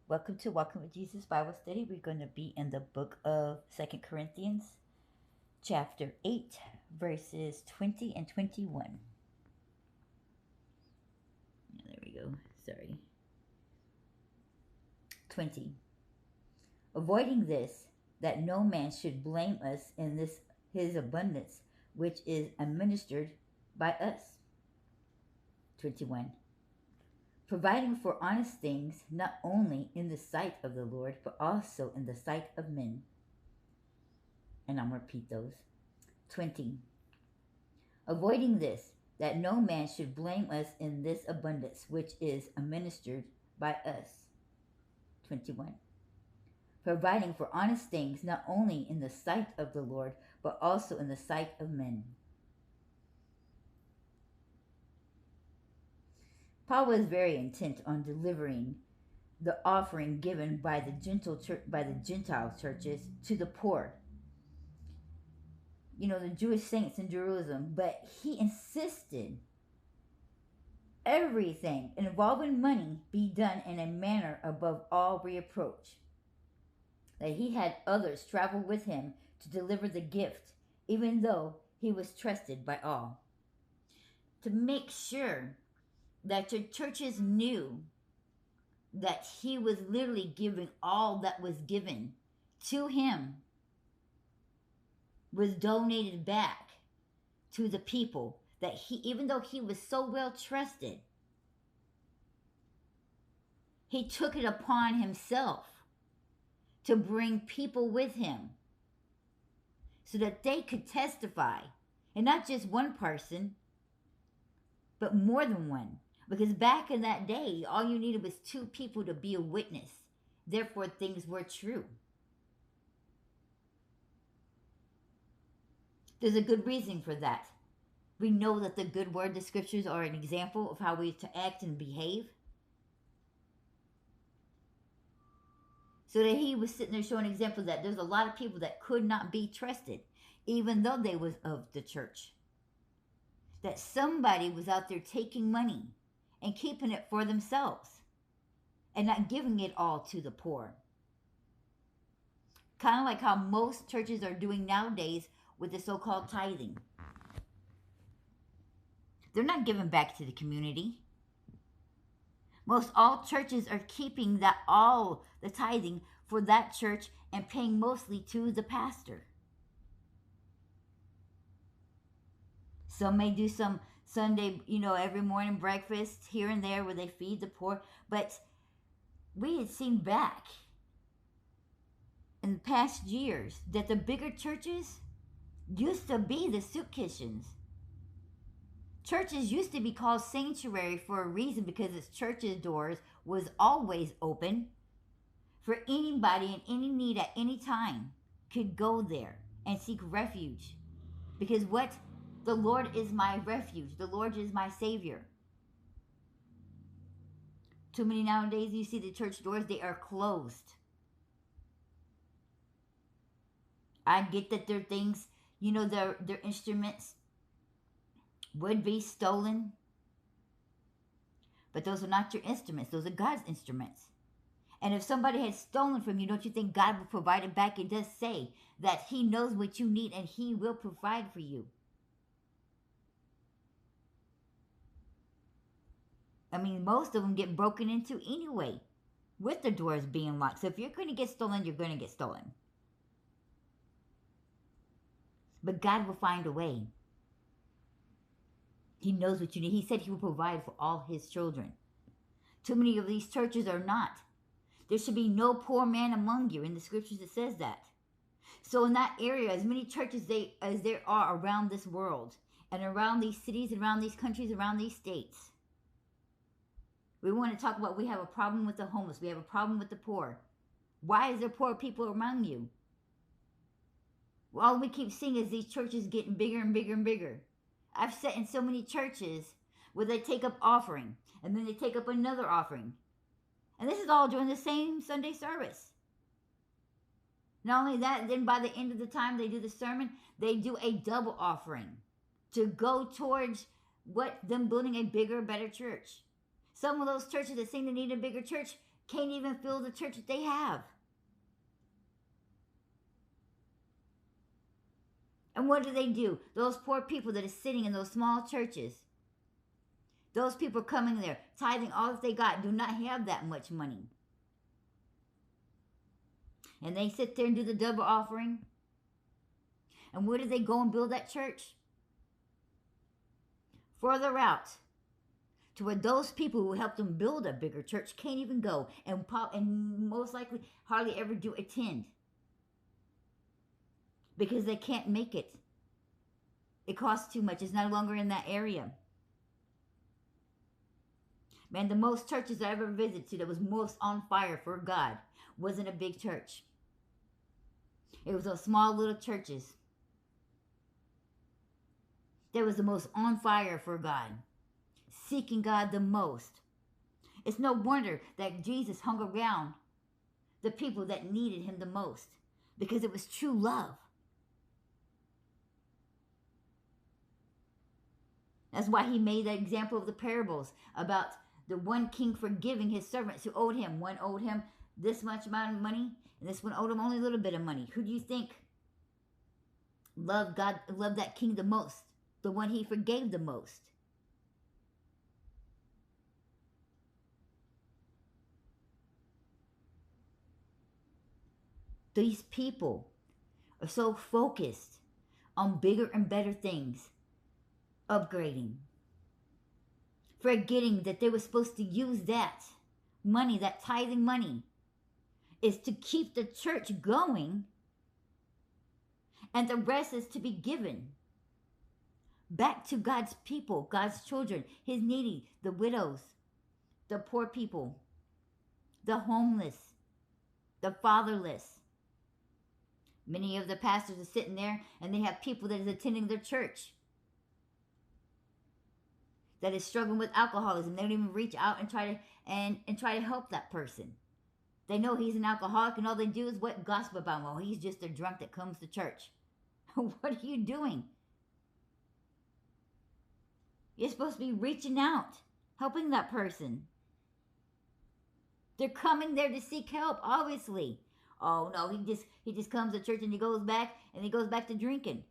Welcome to Walking with Jesus Bible Study. We're going to be in the book of Second Corinthians, chapter 8, verses 20 and 21. There we go. Sorry. 20. Avoiding this, that no man should blame us in this his abundance, which is administered by us. 21. Providing for honest things, not only in the sight of the Lord, but also in the sight of men. And I'm going to repeat those. 20. Avoiding this, that no man should blame us in this abundance, which is administered by us. 21. Providing for honest things, not only in the sight of the Lord, but also in the sight of men. Paul was very intent on delivering the offering given by the Gentile churches to the poor. The Jewish saints in Jerusalem, but he insisted everything involving money be done in a manner above all reproach. That he had others travel with him to deliver the gift, even though he was trusted by all. To make sure that your churches knew that he was literally giving all that was given to him was donated back to the people, that he, even though he was so well trusted, he took it upon himself to bring people with him so that they could testify, and not just one person, but more than one. Because back in that day, all you needed was two people to be a witness. Therefore, things were true. There's a good reason for that. We know that the good word, the scriptures, are an example of how we to act and behave. So that he was sitting there showing examples that there's a lot of people that could not be trusted, even though they was of the church. That somebody was out there taking money and keeping it for themselves and not giving it all to the poor. Kind of like how most churches are doing nowadays with the so-called tithing. They're not giving back to the community. Most all churches are keeping all the tithing for that church and paying mostly to the pastor. Some may do some Sunday, every morning breakfast here and there where they feed the poor. But we had seen back in the past years that the bigger churches used to be the soup kitchens. Churches used to be called sanctuary for a reason, because its churches' doors was always open for anybody in any need at any time could go there and seek refuge. Because what? The Lord is my refuge. The Lord is my Savior. Too many nowadays, you see the church doors, they are closed. I get that their things, their instruments would be stolen. But those are not your instruments. Those are God's instruments. And if somebody had stolen from you, don't you think God will provide it back? It does say that he knows what you need and he will provide for you. I mean, most of them get broken into anyway, with the doors being locked. So if you're going to get stolen, you're going to get stolen. But God will find a way. He knows what you need. He said he will provide for all his children. Too many of these churches are not. There should be no poor man among you. In the scriptures it says that. So in that area, as many churches as there are around this world, and around these cities, around these countries, around these states, we want to talk about, we have a problem with the homeless. We have a problem with the poor. Why is there poor people among you? Well, all we keep seeing is these churches getting bigger and bigger and bigger. I've sat in so many churches where they take up offering, and then they take up another offering. And this is all during the same Sunday service. Not only that, then by the end of the time they do the sermon, they do a double offering to go towards them building a bigger, better church. Some of those churches that seem to need a bigger church, can't even fill the church that they have. And what do? Those poor people that are sitting in those small churches, those people coming there, tithing all that they got, do not have that much money. And they sit there and do the double offering. And where do they go and build that church? Further out, to where those people who helped them build a bigger church can't even go, and most likely hardly ever do attend, because they can't make it. It costs too much. It's no longer in that area. Man, the most churches I ever visited that was most on fire for God wasn't a big church. It was those small little churches that was the most on fire for God, seeking God the most. It's no wonder that Jesus hung around the people that needed him the most, because it was true love. That's why he made the example of the parables about the one king forgiving his servants who owed him. One owed him this much amount of money, and this one owed him only a little bit of money. Who do you think loved that king the most? The one he forgave the most. These people are so focused on bigger and better things, upgrading, forgetting that they were supposed to use that money, that tithing money, is to keep the church going, and the rest is to be given back to God's people, God's children, his needy, the widows, the poor people, the homeless, the fatherless. Many of the pastors are sitting there and they have people that is attending their church that is struggling with alcoholism. They don't even reach out and try to help that person. They know he's an alcoholic, and all they do is what? Gossip about him. Well, he's just a drunk that comes to church. What are you doing? You're supposed to be reaching out, helping that person. They're coming there to seek help, obviously. Oh no, he just comes to church and he goes back to drinking.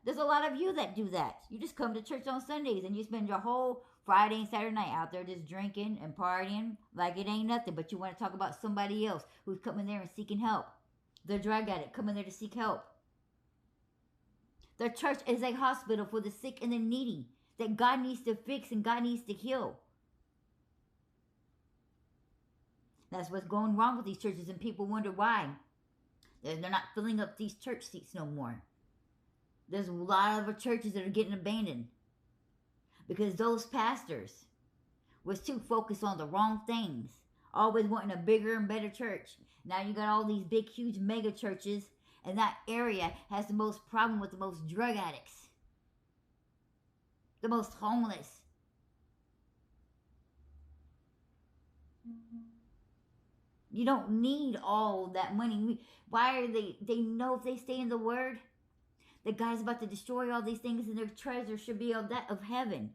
There's a lot of you that do that. You just come to church on Sundays and you spend your whole Friday and Saturday night out there just drinking and partying like it ain't nothing, but you want to talk about somebody else who's coming there and seeking help. The drug addict coming there to seek help. The church is a hospital for the sick and the needy that God needs to fix and God needs to heal. That's what's going wrong with these churches, and people wonder why. They're not filling up these church seats no more. There's a lot of churches that are getting abandoned because those pastors was too focused on the wrong things, always wanting a bigger and better church. Now you got all these big, huge mega churches, and that area has the most problem with the most drug addicts, the most homeless. You don't need all that money. Why are they know if they stay in the Word that God's about to destroy all these things and their treasure should be of heaven.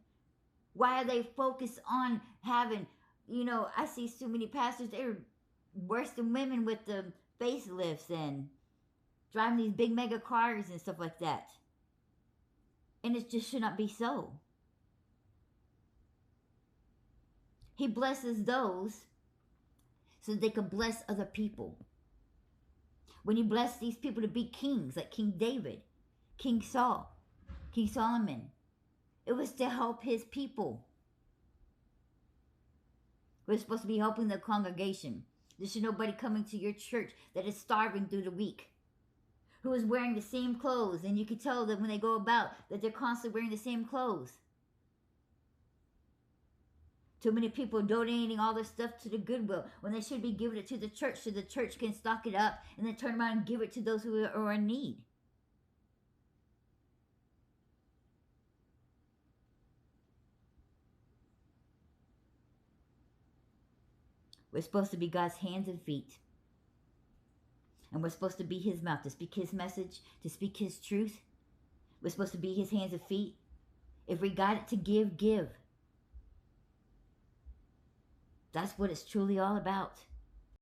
Why are they focused on having, I see so many pastors, they're worse than women with the facelifts and driving these big mega cars and stuff like that. And it just should not be so. He blesses those so that they can bless other people. When he blessed these people to be kings, like King David, King Saul, King Solomon, it was to help his people. We're supposed to be helping the congregation. There should nobody coming to your church that is starving through the week, who is wearing the same clothes, and you can tell that when they go about that they're constantly wearing the same clothes. Too many people donating all their stuff to the Goodwill when they should be giving it to the church so the church can stock it up and then turn around and give it to those who are in need. We're supposed to be God's hands and feet. And we're supposed to be his mouth to speak his message, to speak his truth. We're supposed to be his hands and feet. If we got it to give, give. That's what it's truly all about.